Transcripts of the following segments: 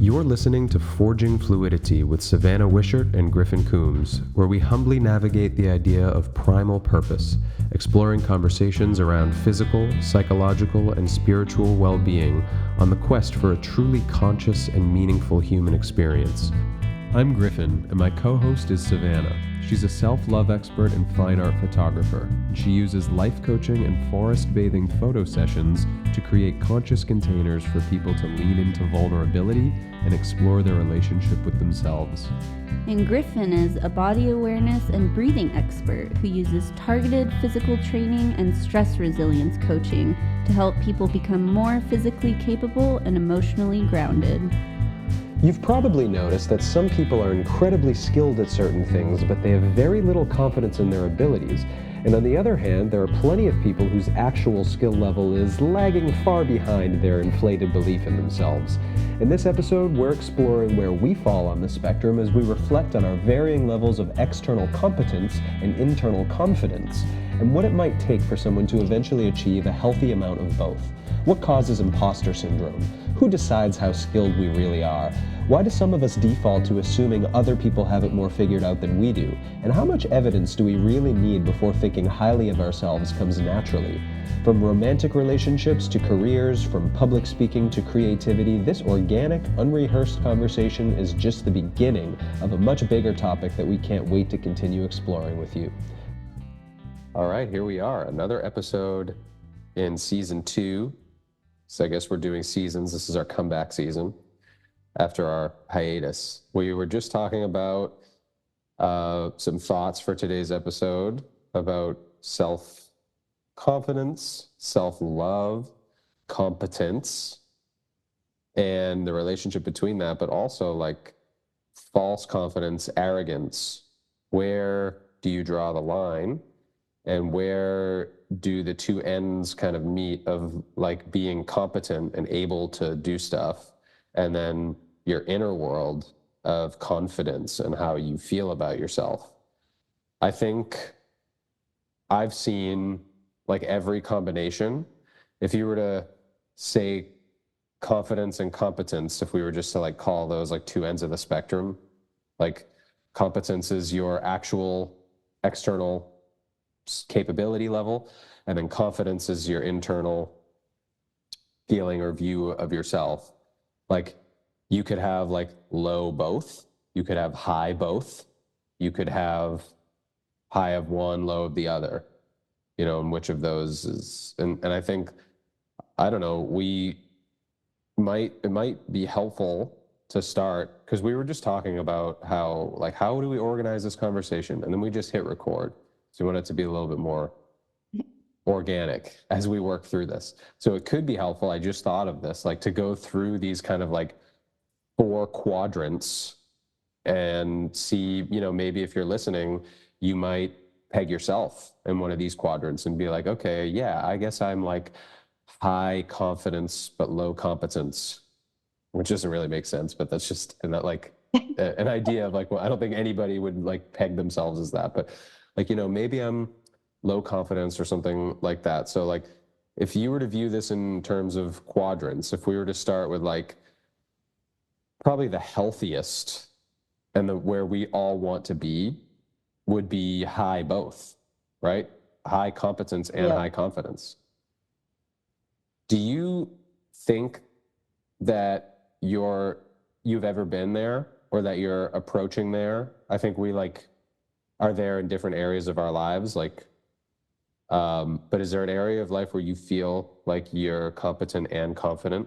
You're listening to Forging Fluidity with Savannah Wishart and Griffin Coombs, where we humbly navigate the idea of primal purpose, exploring conversations around physical, psychological, and spiritual well-being on the quest for a truly conscious and meaningful human experience. I'm Griffin, and my co-host is Savannah. She's a self-love expert and fine art photographer, and she uses life coaching and forest bathing photo sessions to create conscious containers for people to lean into vulnerability and explore their relationship with themselves. And Griffin is a body awareness and breathing expert who uses targeted physical training and stress resilience coaching to help people become more physically capable and emotionally grounded. You've probably noticed that some people are incredibly skilled at certain things, but they have very little confidence in their abilities. And on the other hand, there are plenty of people whose actual skill level is lagging far behind their inflated belief in themselves. In this episode, we're exploring where we fall on the spectrum as we reflect on our varying levels of external competence and internal confidence, and what it might take for someone to eventually achieve a healthy amount of both. What causes imposter syndrome? Who decides how skilled we really are? Why do some of us default to assuming other people have it more figured out than we do? And how much evidence do we really need before thinking highly of ourselves comes naturally? From romantic relationships to careers, from public speaking to creativity, this organic, unrehearsed conversation is just the beginning of a much bigger topic that we can't wait to continue exploring with you. All right, here we are, another episode in season 2. So I guess we're doing seasons. This is our comeback season after our hiatus. We were just talking about some thoughts for today's episode about self-confidence, self-love, competence, and the relationship between that, but also like false confidence, arrogance. Where do you draw the line? And where do the two ends kind of meet of like being competent and able to do stuff, and then your inner world of confidence and how you feel about yourself? I think I've seen like every combination. If you were to say confidence and competence, if we were just to like call those like two ends of the spectrum, like competence is your actual external capability level, and then confidence is your internal feeling or view of yourself. Like you could have like low both, you could have high both, you could have high of one, low of the other, you know, and which of those is, and I think, I don't know, it might be helpful to start, because we were just talking about how do we organize this conversation, and then we just hit record. So we want it to be a little bit more organic as we work through this. So it could be helpful, I just thought of this, like to go through these kind of like 4 quadrants and see, you know, maybe if you're listening, you might peg yourself in one of these quadrants and be like, okay, yeah, I guess I'm like high confidence but low competence, which doesn't really make sense, but that's just an idea of like, well, I don't think anybody would like peg themselves as that, but like, you know, maybe I'm low confidence or something like that. So like, if you were to view this in terms of quadrants, if we were to start with like probably the healthiest and where we all want to be would be high both, right? High competence and high confidence. Do you think that you've ever been there, or that you're approaching there? I think we like are there in different areas of our lives, like, but is there an area of life where you feel like you're competent and confident?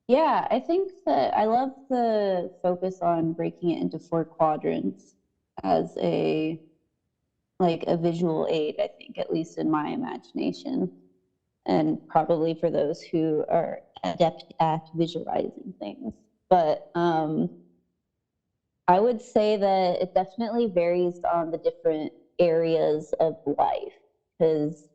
Yeah, I think that I love the focus on breaking it into 4 quadrants as a visual aid, I think, at least in my imagination, and probably for those who are adept at visualizing things. But I would say that it definitely varies on the different areas of life, because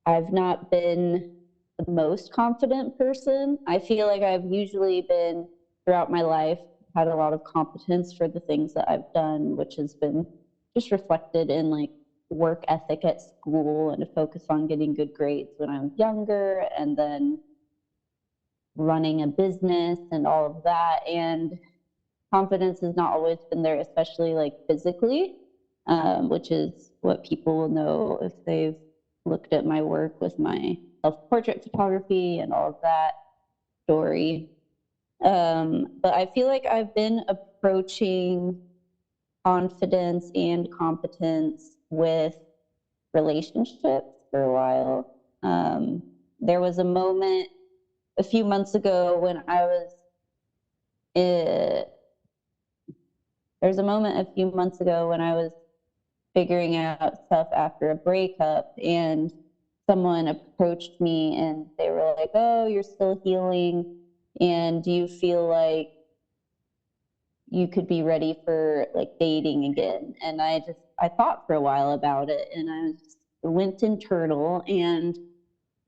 I've not been the most confident person. I feel like I've usually been, throughout my life, had a lot of competence for the things that I've done, which has been just reflected in like work ethic at school and a focus on getting good grades when I was younger, and then running a business and all of that. And confidence has not always been there, especially like physically, which is what people will know if they've looked at my work with my self-portrait photography and all of that story. But I feel like I've been approaching confidence and competence with relationships for a while. There was a moment a few months ago when I was there's a moment a few months ago when I was figuring out stuff after a breakup, and someone approached me and they were like, "Oh, you're still healing, and do you feel like you could be ready for like dating again?" And I thought for a while about it, and I just went internal and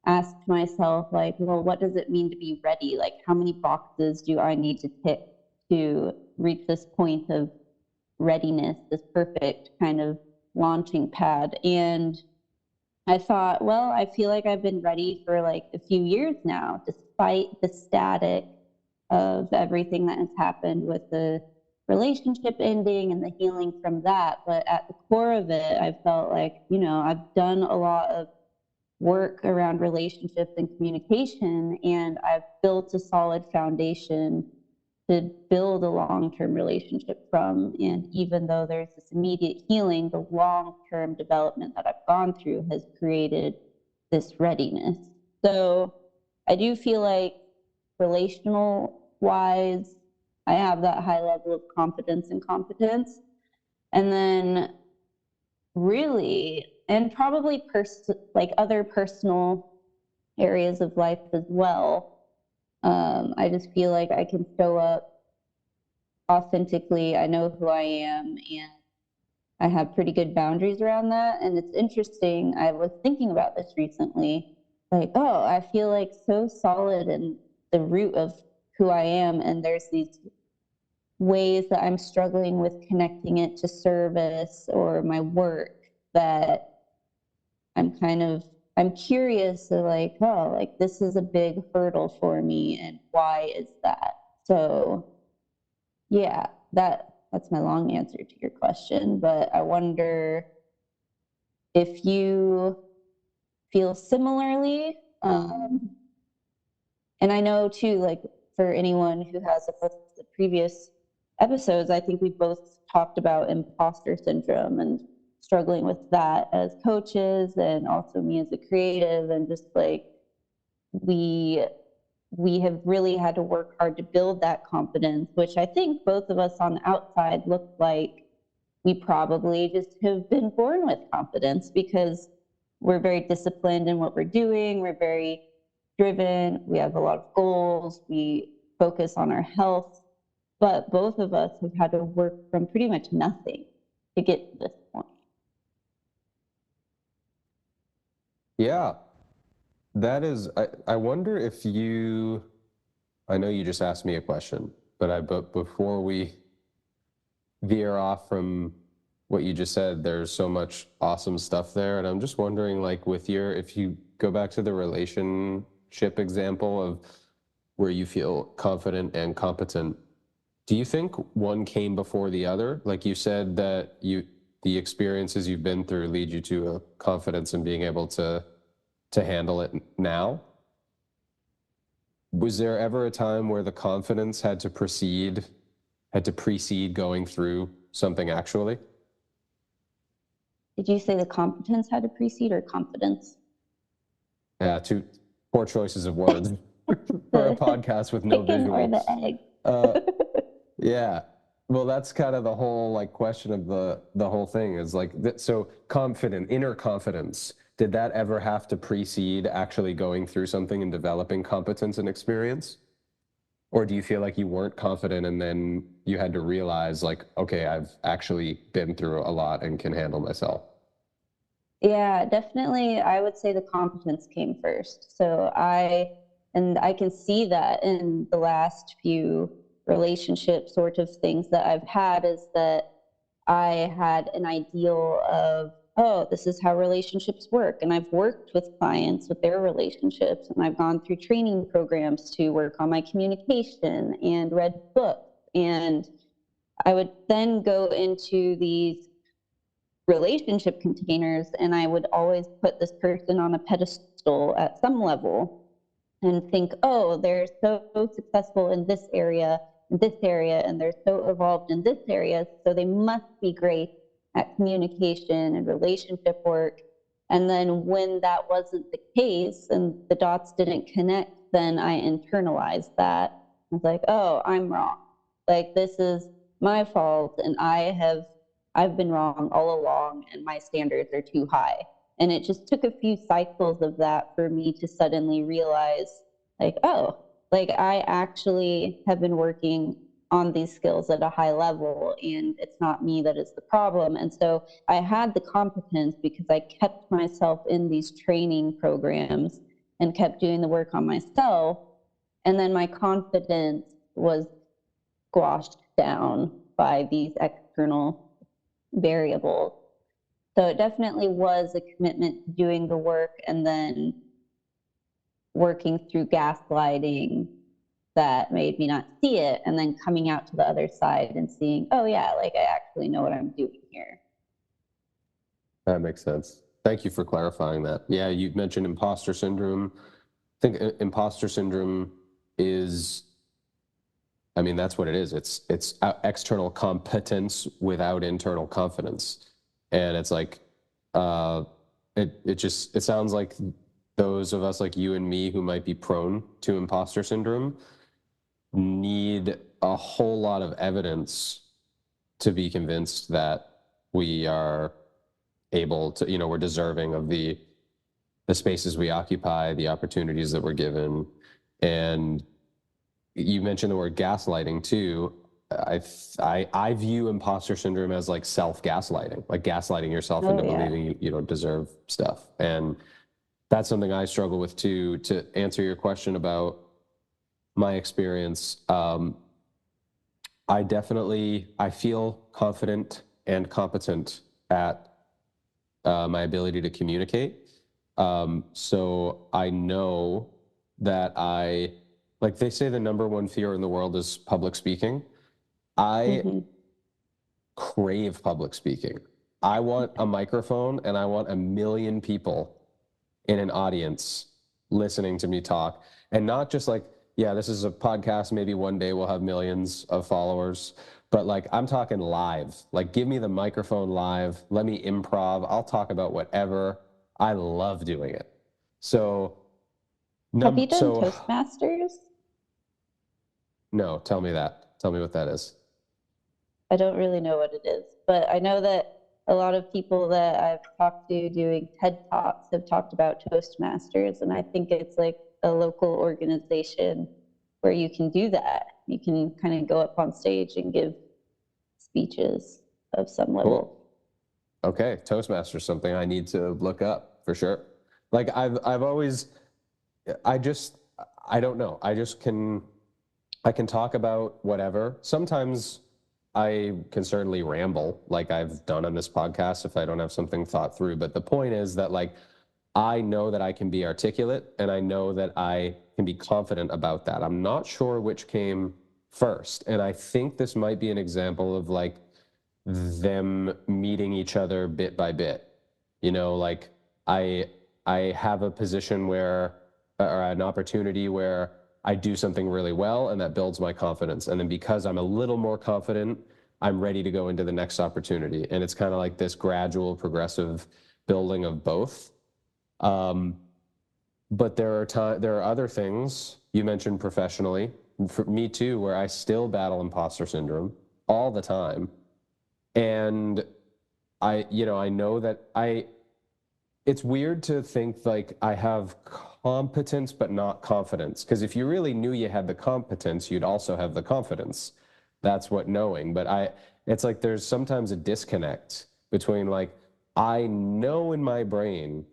asked myself, like, well, what does it mean to be ready? Like, how many boxes do I need to tick to reach this point of readiness, this perfect kind of launching pad? And I thought, well, I feel like I've been ready for like a few years now, despite the static of everything that has happened with the relationship ending and the healing from that. But at the core of it, I felt like, I've done a lot of work around relationships and communication, and I've built a solid foundation to build a long-term relationship from. And even though there's this immediate healing, the long-term development that I've gone through has created this readiness. So I do feel like relational wise, I have that high level of confidence and competence. And then really, and probably like other personal areas of life as well. I just feel like I can show up authentically. I know who I am, and I have pretty good boundaries around that. And it's interesting. I was thinking about this recently. Like, oh, I feel like so solid in the root of who I am. And there's these ways that I'm struggling with connecting it to service or my work that I'm curious to like, oh, like this is a big hurdle for me, and why is that? So yeah, that's my long answer to your question. But I wonder if you feel similarly. And I know too, like for anyone who has listened to the previous episodes, I think we both talked about imposter syndrome and struggling with that as coaches, and also me as a creative, and just like we we have really had to work hard to build that confidence, which I think both of us on the outside look like we probably just have been born with confidence, because we're very disciplined in what we're doing. We're very driven. We have a lot of goals. We focus on our health. But both of us have had to work from pretty much nothing to get to this point. Yeah, that is, I wonder if you, I know you just asked me a question, but before we veer off from what you just said, there's so much awesome stuff there. And I'm just wondering, like, if you go back to the relationship example of where you feel confident and competent, do you think one came before the other? Like you said that the experiences you've been through lead you to a confidence in being able to handle it now. Was there ever a time where the confidence had to precede going through something actually? Did you say the competence had to precede or confidence? Yeah, two poor choices of words for a podcast with no chicken visual. or the egg? Yeah. Well, that's kind of the whole like question of the whole thing is like so inner confidence. Did that ever have to precede actually going through something and developing competence and experience? Or do you feel like you weren't confident and then you had to realize like, okay, I've actually been through a lot and can handle myself? Yeah, definitely. I would say the competence came first. And I can see that in the last few relationship sort of things that I've had, is that I had an ideal of oh, this is how relationships work. And I've worked with clients with their relationships, and I've gone through training programs to work on my communication and read books. And I would then go into these relationship containers, and I would always put this person on a pedestal at some level and think, oh, they're so successful in this area, and they're so evolved in this area, so they must be great at communication and relationship work. And then when that wasn't the case and the dots didn't connect, then I internalized that. I was like, oh, I'm wrong. Like, this is my fault, and I've been wrong all along, and my standards are too high. And it just took a few cycles of that for me to suddenly realize, like, oh, like, I actually have been working on these skills at a high level, and it's not me that is the problem. And so I had the competence because I kept myself in these training programs and kept doing the work on myself. And then my confidence was squashed down by these external variables. So it definitely was a commitment to doing the work and then working through gaslighting that made me not see it, and then coming out to the other side and seeing, oh yeah, like, I actually know what I'm doing here. That makes sense. Thank you for clarifying that. Yeah, you mentioned imposter syndrome. I think imposter syndrome is, I mean, that's what it is. It's external competence without internal confidence. And it's like, it sounds like those of us like you and me who might be prone to imposter syndrome need a whole lot of evidence to be convinced that we are able to, we're deserving of the spaces we occupy, the opportunities that we're given. And you mentioned the word gaslighting too. I view imposter syndrome as like self-gaslighting, like gaslighting yourself into believing you don't deserve stuff. And that's something I struggle with too. To answer your question about my experience, I feel confident and competent at my ability to communicate. So I know that like they say, the number one fear in the world is public speaking. I crave public speaking. I want a microphone and I want 1 million people in an audience listening to me talk. And not just like, yeah, this is a podcast, maybe one day we'll have millions of followers, but like, I'm talking live. Like, give me the microphone live, let me improv, I'll talk about whatever. I love doing it. So have you done Toastmasters? No, tell me that. Tell me what that is. I don't really know what it is, but I know that a lot of people that I've talked to doing TED Talks have talked about Toastmasters, and I think it's like a local organization where you can do that. You can kind of go up on stage and give speeches of some level. Cool. Okay, Toastmasters, something I need to look up for sure. Like I've always, I don't know. I can talk about whatever. Sometimes I can certainly ramble like I've done on this podcast if I don't have something thought through. But the point is that, like, I know that I can be articulate and I know that I can be confident about that. I'm not sure which came first. And I think this might be an example of like them meeting each other bit by bit. Like I have a position where, or an opportunity where I do something really well and that builds my confidence. And then because I'm a little more confident, I'm ready to go into the next opportunity. And it's kind of like this gradual, progressive building of both. But there are other things you mentioned professionally, for me too, where I still battle imposter syndrome all the time. And I know that it's weird to think like I have competence but not confidence, because if you really knew you had the competence, you'd also have the confidence. That's what knowing. But it's like there's sometimes a disconnect between, like, I know in my brain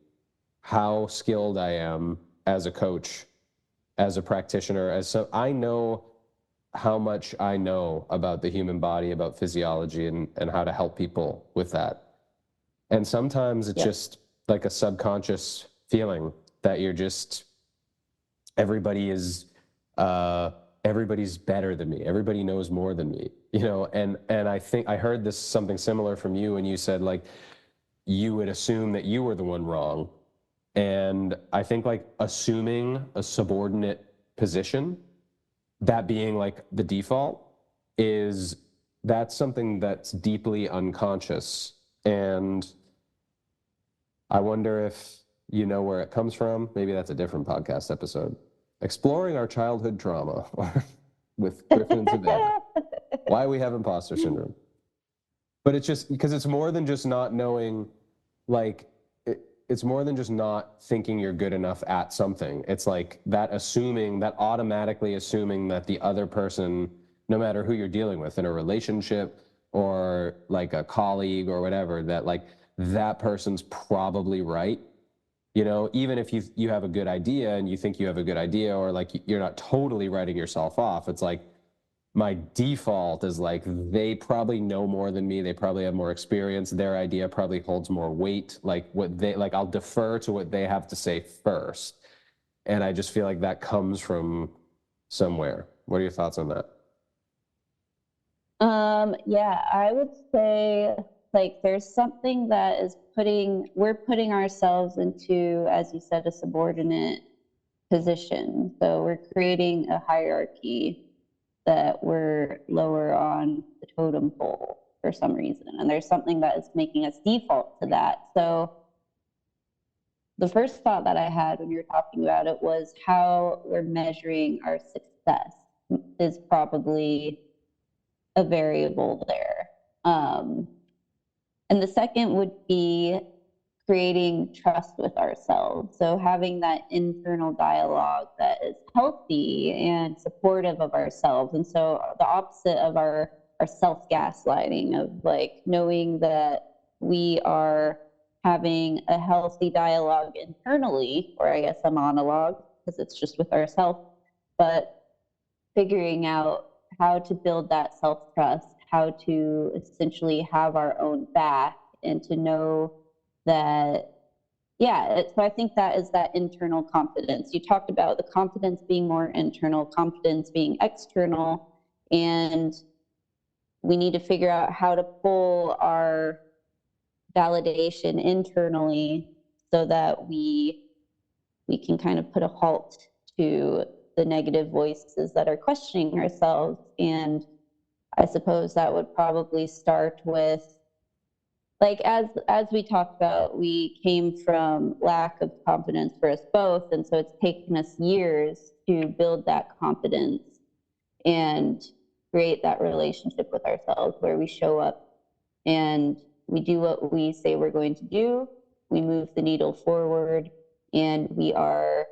how skilled I am as a coach, as a practitioner, so I know how much I know about the human body, about physiology, and how to help people with that. And sometimes it's Yep. just like a subconscious feeling that you're just, everybody is, everybody's better than me. Everybody knows more than me, you know? And I think I heard this something similar from you when you said like, you would assume that you were the one wrong. And I think like assuming a subordinate position, that being like the default, is that's something that's deeply unconscious. And I wonder if you know where it comes from. Maybe that's a different podcast episode. Exploring our childhood trauma with Griffin and Savannah. Why we have imposter syndrome. But it's just because it's more than just not knowing, like, it's more than just not thinking you're good enough at something. It's like that assuming, that automatically assuming that the other person, no matter who you're dealing with in a relationship or like a colleague or whatever, that like that person's probably right. You know, even if you have a good idea and you think you have a good idea, or like you're not totally writing yourself off, it's like my default is like they probably know more than me, they probably have more experience, their idea probably holds more weight, like what they like, I'll defer to what they have to say first. And I just feel like that comes from somewhere. What are your thoughts on that? Yeah, I would say like there's something that is we're putting ourselves into, as you said, a subordinate position. So we're creating a hierarchy that we're lower on the totem pole for some reason. And there's something that is making us default to that. So the first thought that I had when you were talking about it was how we're measuring our success is probably a variable there. And the second would be creating trust with ourselves. So having that internal dialogue that is healthy and supportive of ourselves. And so the opposite of our self-gaslighting, of like knowing that we are having a healthy dialogue internally, or I guess a monologue, because it's just with ourselves, but figuring out how to build that self-trust, how to essentially have our own back, and to know that, yeah. So I think that is that internal confidence. You talked about the confidence being more internal, confidence being external, and we need to figure out how to pull our validation internally so that we can kind of put a halt to the negative voices that are questioning ourselves. And I suppose that would probably start with, like, as we talked about, we came from lack of confidence for us both, and so it's taken us years to build that confidence and create that relationship with ourselves where we show up and we do what we say we're going to do, we move the needle forward, and we are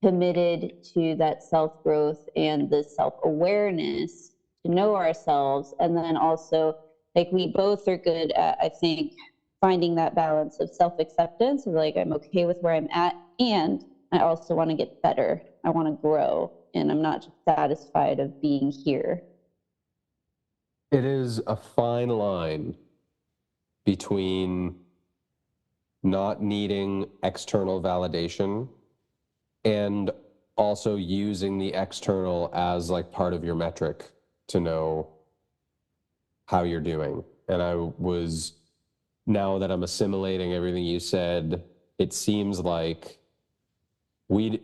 committed to that self-growth and the self-awareness to know ourselves. And then also, like, we both are good at, I think, finding that balance of self-acceptance of like, I'm okay with where I'm at, and I also want to get better, I want to grow, and I'm not just satisfied of being here. It is a fine line between not needing external validation and also using the external as like part of your metric to know how you're doing. And now that I'm assimilating everything you said, it seems like the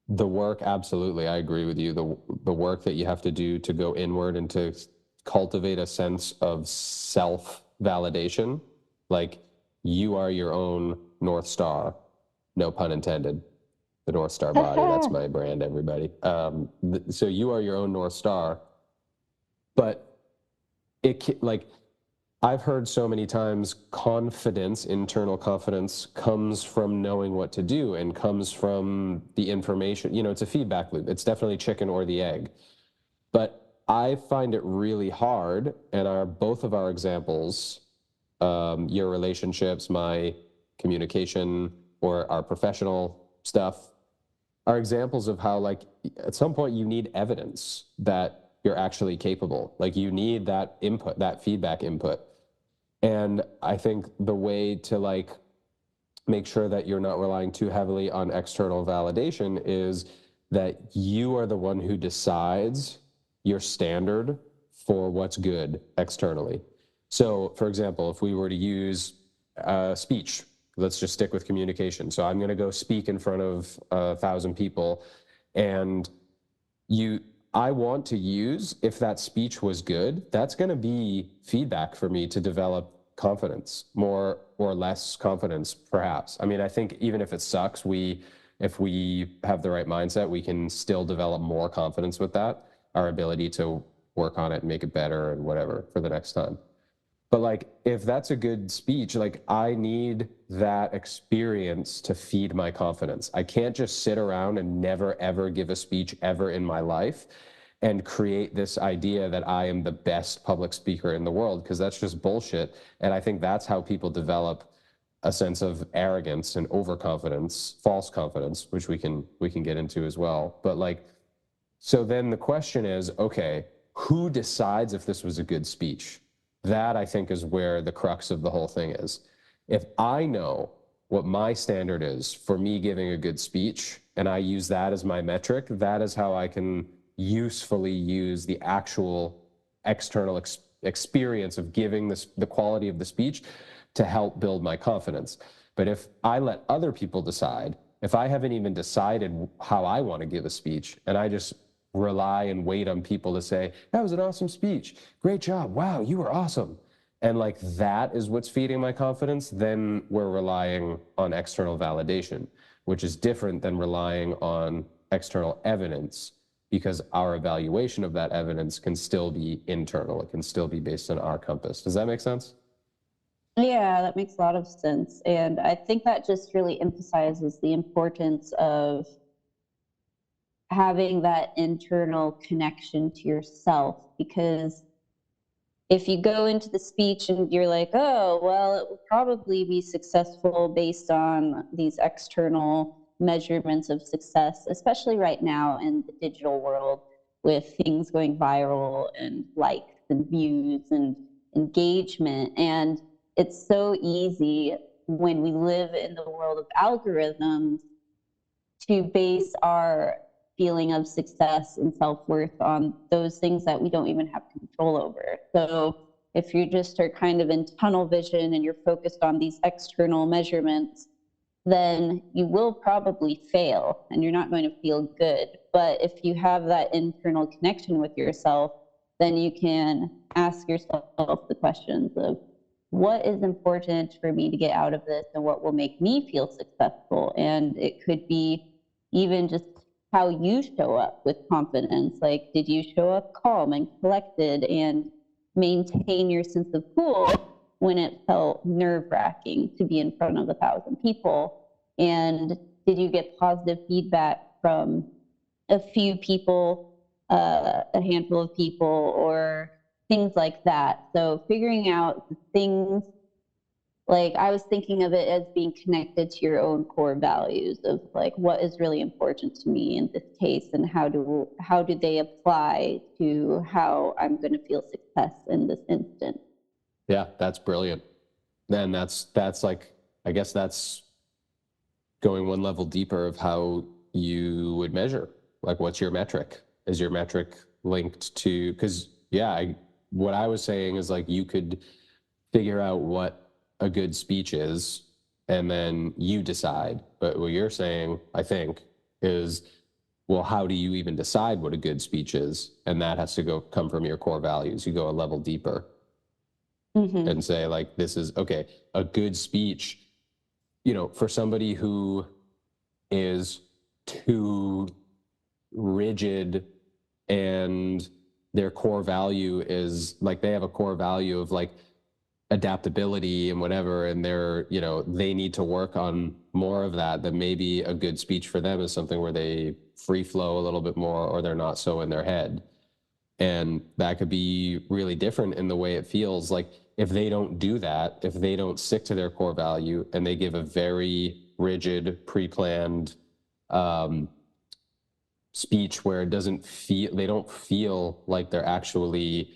work, absolutely, I agree with you. The work that you have to do to go inward and to cultivate a sense of self-validation, like you are your own North Star, no pun intended. The North Star body, that's my brand, everybody. So you are your own North Star, but like I've heard so many times, confidence, internal confidence, comes from knowing what to do and comes from the information. You know, it's a feedback loop. It's definitely chicken or the egg. But I find it really hard, and both of our examples, your relationships, my communication, or our professional stuff, are examples of how, like, at some point you need evidence that you're actually capable. Like, you need that input, that feedback input. And I think the way to like make sure that you're not relying too heavily on external validation is that you are the one who decides your standard for what's good externally. So, for example, if we were to use speech, let's just stick with communication. So I'm going to go speak in front of 1,000 people, and I want to use, if that speech was good, that's going to be feedback for me to develop confidence, more or less confidence, perhaps. I mean, I think even if it sucks, if we have the right mindset, we can still develop more confidence with that, our ability to work on it and make it better and whatever for the next time. But like, if that's a good speech, like I need that experience to feed my confidence. I can't just sit around and never, ever give a speech ever in my life and create this idea that I am the best public speaker in the world, because that's just bullshit. And I think that's how people develop a sense of arrogance and overconfidence, false confidence, which we can get into as well. But like, so then the question is, okay, who decides if this was a good speech? That, I think, is where the crux of the whole thing is. If I know what my standard is for me giving a good speech, and I use that as my metric, that is how I can usefully use the actual external experience of giving the quality of the speech to help build my confidence. But if I let other people decide, if I haven't even decided how I want to give a speech, and I just rely and wait on people to say, that was an awesome speech, great job, wow, you were awesome, and like that is what's feeding my confidence, then we're relying on external validation, which is different than relying on external evidence, because our evaluation of that evidence can still be internal. It can still be based on our compass. Does that make sense? Yeah, that makes a lot of sense. And I think that just really emphasizes the importance of having that internal connection to yourself, because if you go into the speech and you're like, oh, well, it will probably be successful based on these external measurements of success, especially right now in the digital world with things going viral and likes and views and engagement. And it's so easy when we live in the world of algorithms to base our feeling of success and self-worth on those things that we don't even have control over. So if you just are kind of in tunnel vision and you're focused on these external measurements, then you will probably fail and you're not going to feel good. But if you have that internal connection with yourself, then you can ask yourself the questions of, what is important for me to get out of this and what will make me feel successful? And it could be even just how you show up with confidence. Like, did you show up calm and collected and maintain your sense of cool when it felt nerve-wracking to be in front of 1,000 people? And did you get positive feedback from a few people, a handful of people, or things like that? So figuring out the things, like I was thinking of it as being connected to your own core values of like, what is really important to me in this case, and how do they apply to how I'm going to feel success in this instance. Yeah, that's brilliant. Then that's like, I guess that's going one level deeper of how you would measure. Like, what's your metric? Is your metric linked to, because yeah, what I was saying is like, you could figure out what a good speech is and then you decide. But what you're saying, I think, is, well, how do you even decide what a good speech is? And that has to come from your core values. You go a level deeper and say, like, this is okay, a good speech, for somebody who is too rigid and their core value is like, they have a core value of like adaptability and whatever, and they need to work on more of that, then maybe a good speech for them is something where they free flow a little bit more, or they're not so in their head. And that could be really different in the way it feels. Like, if they don't do that, if they don't stick to their core value and they give a very rigid, pre-planned speech where they don't feel like they're actually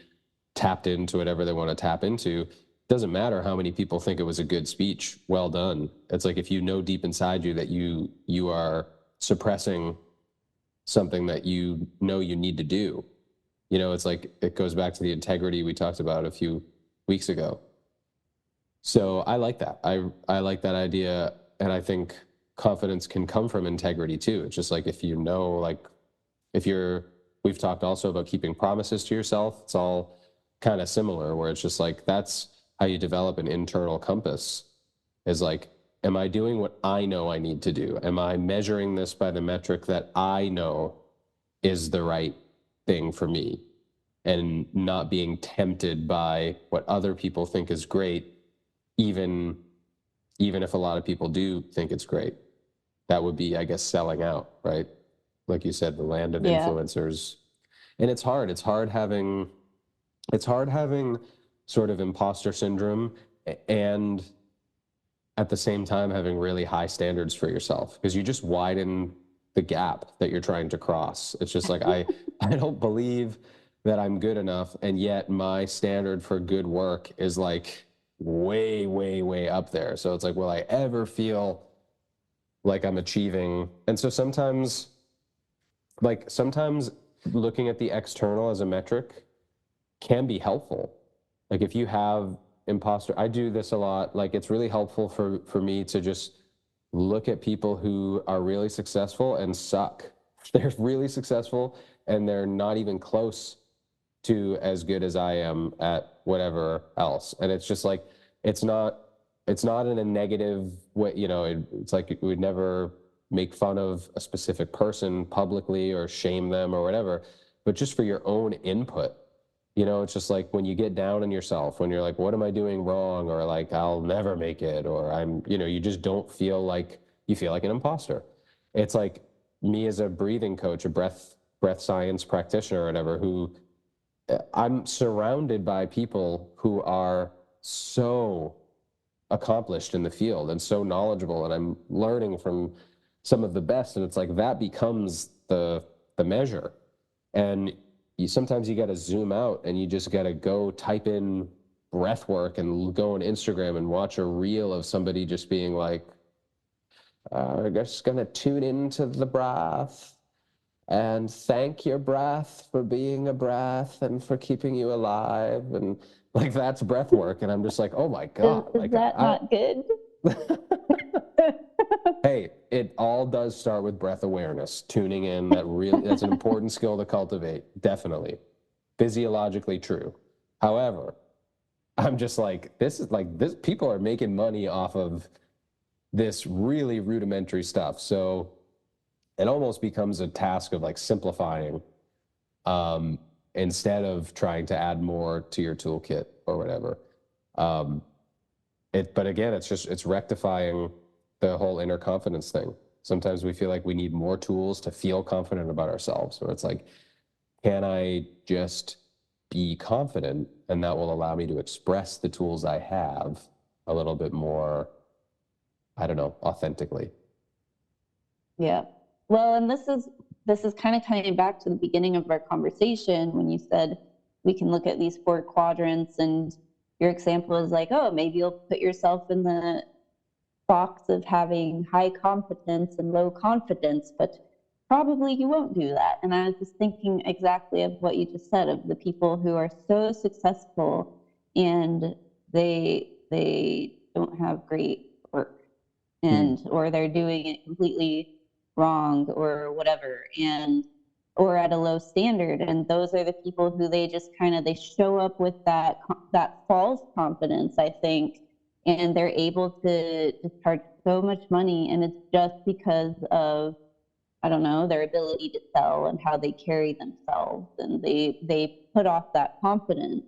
tapped into whatever they want to tap into, doesn't matter how many people think it was a good speech, well done. It's like, if you know deep inside you that you are suppressing something that you know you need to do, you know, it's like, it goes back to the integrity we talked about a few weeks ago. So I like that. I like that idea. And I think confidence can come from integrity too. It's just like, if you know, like, if you're, we've talked also about keeping promises to yourself. It's all kind of similar, where it's just like, that's how you develop an internal compass, is like, am I doing what I know I need to do? Am I measuring this by the metric that I know is the right thing for me? And not being tempted by what other people think is great, even if a lot of people do think it's great. That would be, I guess, selling out, right? Like you said, the land of influencers. And it's hard. It's hard having sort of imposter syndrome, and at the same time having really high standards for yourself, because you just widen the gap that you're trying to cross. It's just like, I don't believe that I'm good enough, and yet my standard for good work is like way, way, way up there. So it's like, will I ever feel like I'm achieving? And so sometimes looking at the external as a metric can be helpful. Like, if you have imposter, I do this a lot. Like, it's really helpful for me to just look at people who are really successful and suck. They're really successful and they're not even close to as good as I am at whatever else. And it's just like, it's not in a negative way, you know. It's like, we would never make fun of a specific person publicly or shame them or whatever, but just for your own input. You know, it's just like, when you get down on yourself, when you're like, what am I doing wrong? Or like, I'll never make it, or I'm, you know, you just don't feel like, you feel like an imposter. It's like me as a breathing coach, a breath science practitioner or whatever, who I'm surrounded by people who are so accomplished in the field and so knowledgeable, and I'm learning from some of the best. And it's like, that becomes the measure. And sometimes you got to zoom out, and you just got to go type in breath work and go on Instagram and watch a reel of somebody just being like, I'm just going to tune into the breath and thank your breath for being a breath and for keeping you alive. And like, that's breath work. And I'm just like, oh my God. Is that not good? Hey, it all does start with breath awareness, tuning in. That's an important skill to cultivate. Definitely. Physiologically true. However, I'm just like, this people are making money off of this really rudimentary stuff. So it almost becomes a task of like simplifying, instead of trying to add more to your toolkit or whatever. But again, it's rectifying the whole inner confidence thing. Sometimes we feel like we need more tools to feel confident about ourselves. So it's like, can I just be confident, and that will allow me to express the tools I have a little bit more, I don't know, authentically. Yeah. Well, and this is kind of coming back to the beginning of our conversation, when you said we can look at these 4 quadrants, and your example is like, oh, maybe you'll put yourself in the box of having high competence and low confidence, but probably you won't do that. And I was just thinking exactly of what you just said, of the people who are so successful and they don't have great work, and or they're doing it completely wrong or whatever, and or at a low standard. And those are the people who they just kind of, they show up with that false confidence, I think, and they're able to charge so much money, and it's just because of, I don't know, their ability to sell and how they carry themselves, and they put off that confidence.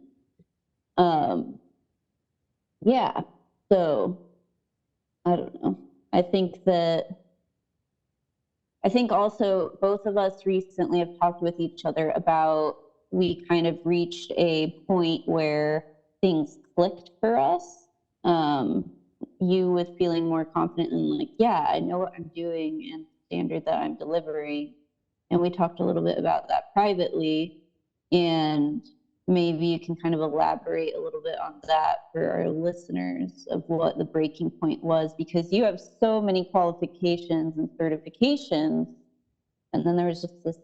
Yeah. So I don't know. I think also both of us recently have talked with each other about, we kind of reached a point where things clicked for us. You with feeling more confident and like, yeah, I know what I'm doing and the standard that I'm delivering. And we talked a little bit about that privately. And maybe you can kind of elaborate a little bit on that for our listeners of what the breaking point was, because you have so many qualifications and certifications, and then there was just this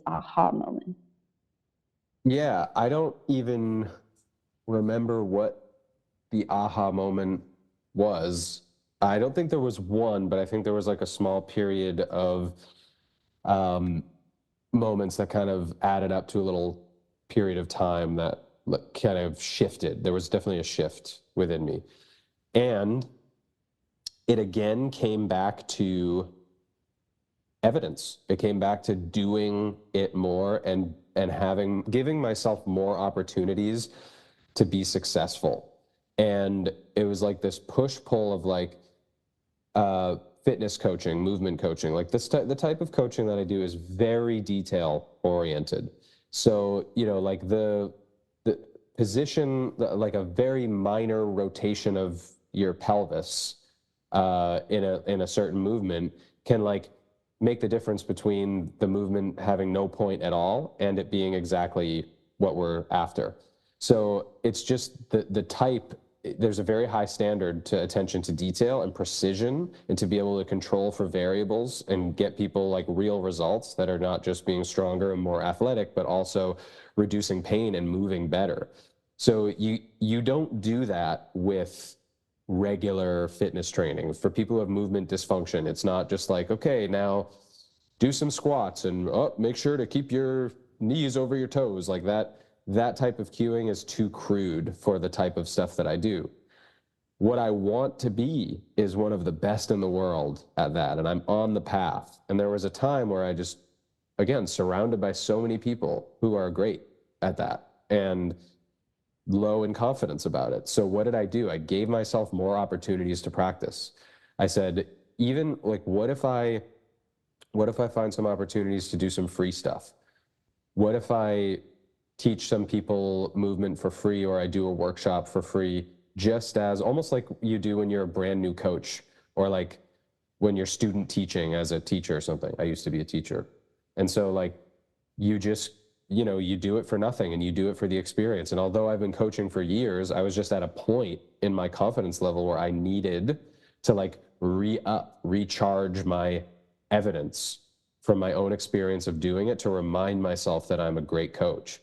aha moment. Yeah, I don't even remember what the aha moment was. I don't think there was one, but I think there was like a small period of um, moments that kind of added up to a little period of time that kind of shifted. There was definitely a shift within me. And it again came back to evidence. It came back to doing it more and giving myself more opportunities to be successful. And it was like this push pull of like fitness coaching, movement coaching. Like the type of coaching that I do is very detail oriented. So, you know, like the position, like a very minor rotation of your pelvis in a certain movement can like make the difference between the movement having no point at all and it being exactly what we're after. So it's just the type. There's a very high standard to attention to detail and precision, and to be able to control for variables and get people like real results that are not just being stronger and more athletic, but also reducing pain and moving better. So you don't do that with regular fitness training. For people who have movement dysfunction, it's not just like, okay, now do some squats and make sure to keep your knees over your toes. Like that type of cueing is too crude for the type of stuff that I do. What I want to be is one of the best in the world at that, and I'm on the path. And there was a time where I just, again, surrounded by so many people who are great at that and low in confidence about it. So what did I do? I gave myself more opportunities to practice. I said, even like, what if I find some opportunities to do some free stuff? What if I teach some people movement for free, or I do a workshop for free, just as almost like you do when you're a brand new coach, or like when you're student teaching as a teacher or something. I used to be a teacher. And so like you just, you know, you do it for nothing and you do it for the experience. And although I've been coaching for years, I was just at a point in my confidence level where I needed to like recharge my evidence from my own experience of doing it, to remind myself that I'm a great coach.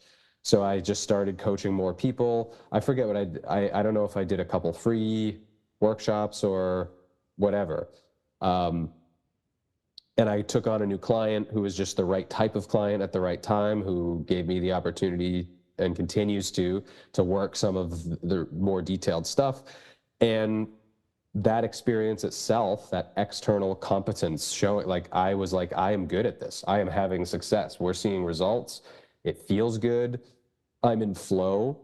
So I just started coaching more people. I forget what I don't know if I did a couple free workshops or whatever. And I took on a new client who was just the right type of client at the right time, who gave me the opportunity and continues to work some of the more detailed stuff. And that experience itself, that external competence showing, like, I was like, I am good at this. I am having success. We're seeing results. It feels good. I'm in flow.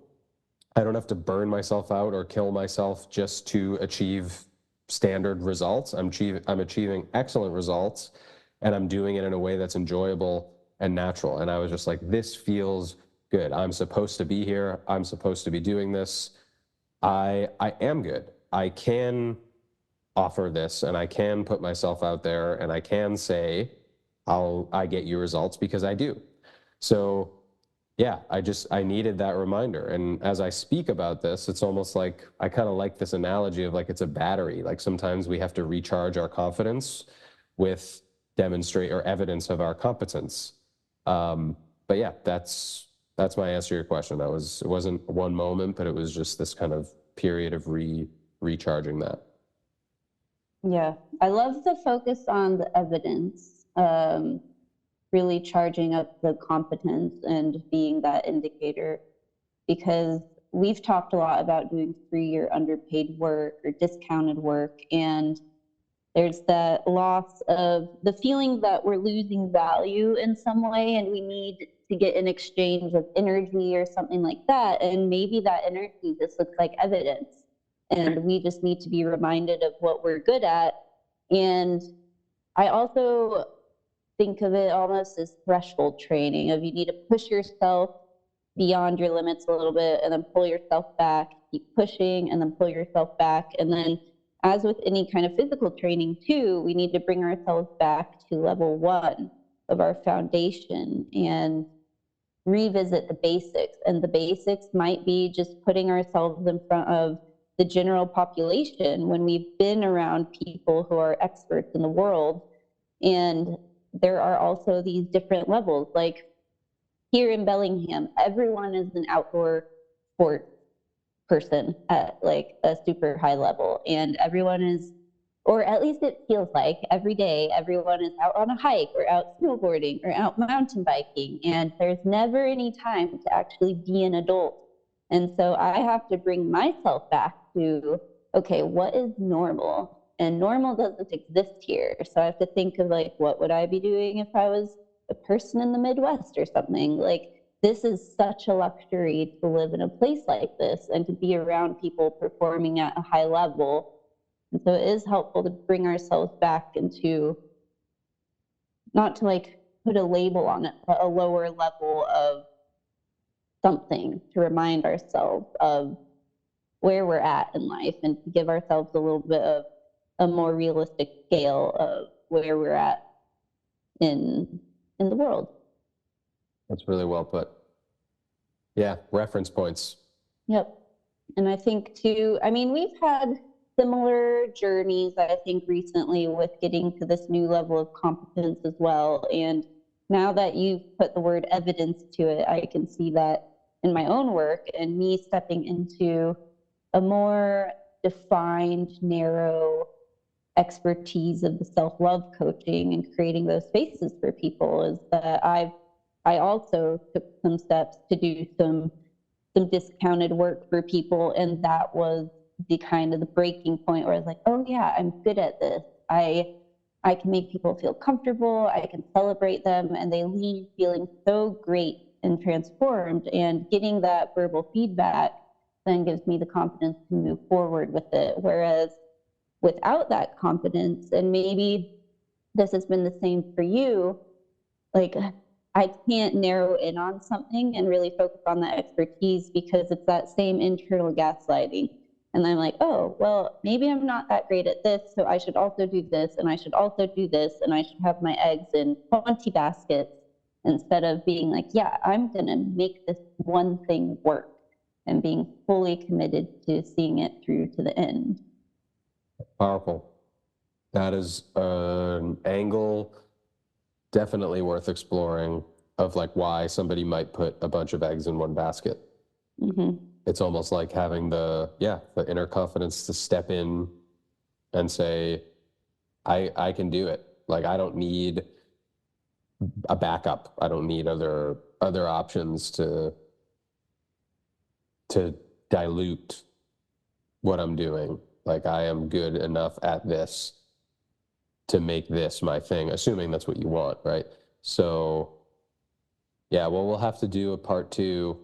I don't have to burn myself out or kill myself just to achieve standard results. I'm achieving excellent results, and I'm doing it in a way that's enjoyable and natural. And I was just like, this feels good. I'm supposed to be here. I'm supposed to be doing this. I am good. I can offer this, and I can put myself out there, and I can say, I get you results, because I do. So yeah, I needed that reminder. And as I speak about this, it's almost like, I kind of like this analogy of like, it's a battery. Like sometimes we have to recharge our confidence with demonstrate or evidence of our competence. But yeah, that's my answer to your question. It wasn't one moment, but it was just this kind of period of recharging that. Yeah, I love the focus on the evidence, really charging up the competence and being that indicator, because we've talked a lot about doing free or underpaid work or discounted work, and there's that loss of the feeling that we're losing value in some way, and we need to get an exchange of energy or something like that. And maybe that energy just looks like evidence, and we just need to be reminded of what we're good at. And I also think of it almost as threshold training, of you need to push yourself beyond your limits a little bit and then pull yourself back, keep pushing and then pull yourself back. And then, as with any kind of physical training too, we need to bring ourselves back to level one of our foundation. And revisit the basics. And the basics might be just putting ourselves in front of the general population when we've been around people who are experts in the world. And there are also these different levels. Like here in Bellingham, everyone is an outdoor sport person at like a super high level, and everyone is, or at least it feels like every day everyone is out on a hike or out snowboarding or out mountain biking, and there's never any time to actually be an adult. And so I have to bring myself back to, okay, what is normal? And normal doesn't exist here. So I have to think of like, what would I be doing if I was a person in the Midwest or something? Like, this is such a luxury to live in a place like this and to be around people performing at a high level. And so it is helpful to bring ourselves back into, not to like put a label on it, but a lower level of something to remind ourselves of where we're at in life, and to give ourselves a little bit of a more realistic scale of where we're at in the world. That's really well put. Yeah, reference points. Yep. And I think too, I mean, we've had similar journeys, I think, recently with getting to this new level of competence as well. And now that you've put the word evidence to it, I can see that in my own work, and me stepping into a more defined, narrow expertise of the self-love coaching and creating those spaces for people, is that I also took some steps to do some discounted work for people, and that was the kind of the breaking point where I was like, oh yeah, I'm good at this. I can make people feel comfortable, I can celebrate them, and they leave feeling so great and transformed. And getting that verbal feedback then gives me the confidence to move forward with it. Whereas without that confidence, and maybe this has been the same for you, like I can't narrow in on something and really focus on that expertise, because it's that same internal gaslighting. And I'm like, oh, well, maybe I'm not that great at this, so I should also do this, and I should also do this, and I should have my eggs in 20 baskets, instead of being like, yeah, I'm going to make this one thing work, and being fully committed to seeing it through to the end. Powerful. That is an angle definitely worth exploring, of like why somebody might put a bunch of eggs in one basket. Mm-hmm. It's almost like having the inner confidence to step in and say, I can do it. Like, I don't need a backup. I don't need other options to dilute what I'm doing. Like, I am good enough at this to make this my thing, assuming that's what you want, right? So yeah, well, we'll have to do a part 2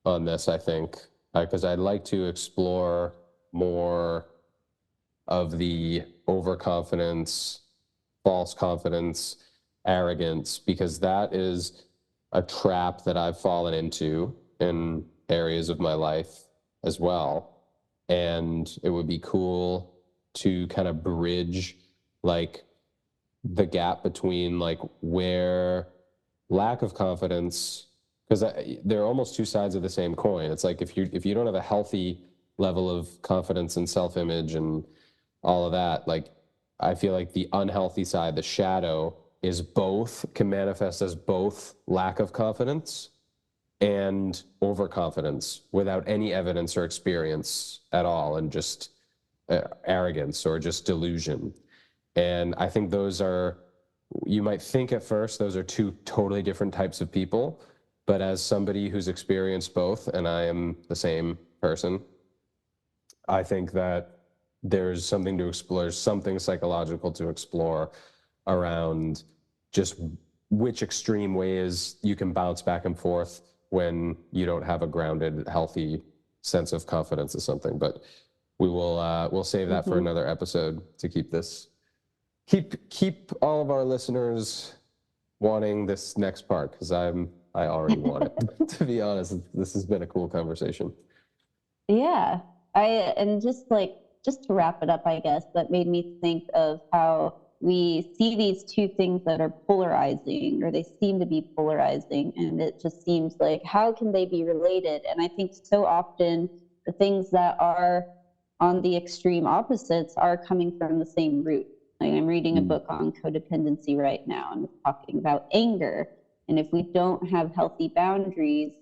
on this, I think, because I'd like to explore more of the overconfidence, false confidence, arrogance, because that is a trap that I've fallen into in areas of my life as well. And it would be cool to kind of bridge like the gap between like where lack of confidence, because they're almost two sides of the same coin. It's like if you don't have a healthy level of confidence and self-image and all of that, like I feel like the unhealthy side, the shadow, is both, can manifest as both lack of confidence and overconfidence without any evidence or experience at all, and just arrogance or just delusion. And I think those are, you might think at first those are two totally different types of people, but as somebody who's experienced both, and I am the same person, I think that there's something to explore, something psychological to explore around just which extreme ways you can bounce back and forth when you don't have a grounded, healthy sense of confidence in something. But we'll save that for another episode to keep this, keep all of our listeners wanting this next part, because I already want it. To be honest, this has been a cool conversation. Yeah, and just to wrap it up, I guess, that made me think of how we see these two things that are polarizing, or they seem to be polarizing, and it just seems like, how can they be related? And I think so often the things that are on the extreme opposites are coming from the same root. Like, I'm reading a book on codependency right now, and it's talking about anger. And if we don't have healthy boundaries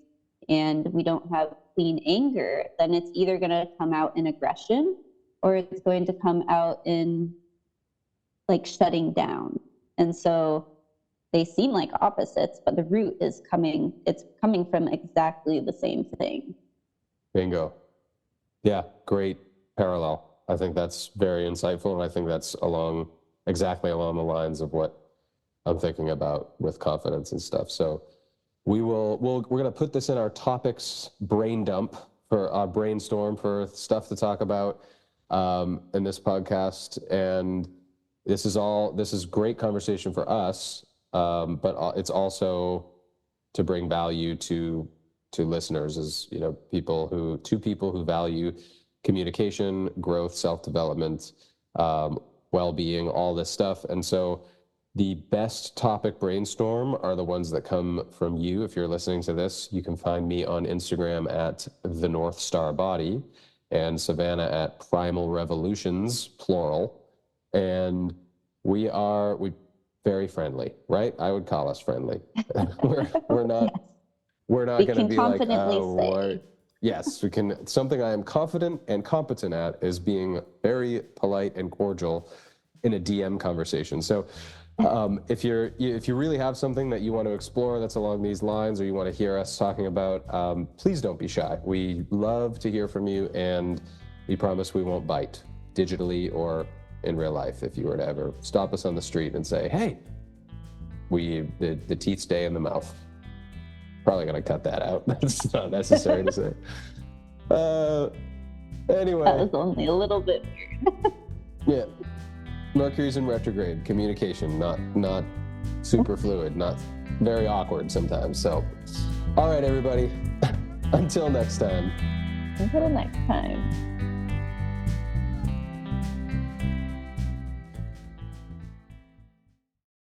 and we don't have clean anger, then it's either going to come out in aggression, or it's going to come out in like shutting down. And so they seem like opposites, but the root is it's coming from exactly the same thing. Bingo. Yeah, great parallel. I think that's very insightful, and I think that's exactly along the lines of what I'm thinking about with confidence and stuff. So we're going to put this in our topics brain dump, for our brainstorm for stuff to talk about in this podcast. And this is great conversation for us, but it's also to bring value to listeners, as two people who value communication, growth, self-development, well-being, all this stuff. And so the best topic brainstorm are the ones that come from you. If you're listening to this, you can find me on Instagram at the North Star Body, and Savannah at Primal Revolutions, plural. And we very friendly, right? I would call us friendly. we're not. Yes. We're not going to be like, say. Yes, we can. Something I am confident and competent at is being very polite and cordial in a DM conversation. So if you really have something that you want to explore that's along these lines, or you want to hear us talking about, please don't be shy. We love to hear from you, and we promise we won't bite, digitally or in real life. If you were to ever stop us on the street and say, hey, the teeth stay in the mouth. Probably going to cut that out. That's not necessary to say. Anyway. That was only a little bit weird. Yeah. Mercury's in retrograde. Communication, not super fluid, not very awkward sometimes. So, all right, everybody. Until next time. Until next time.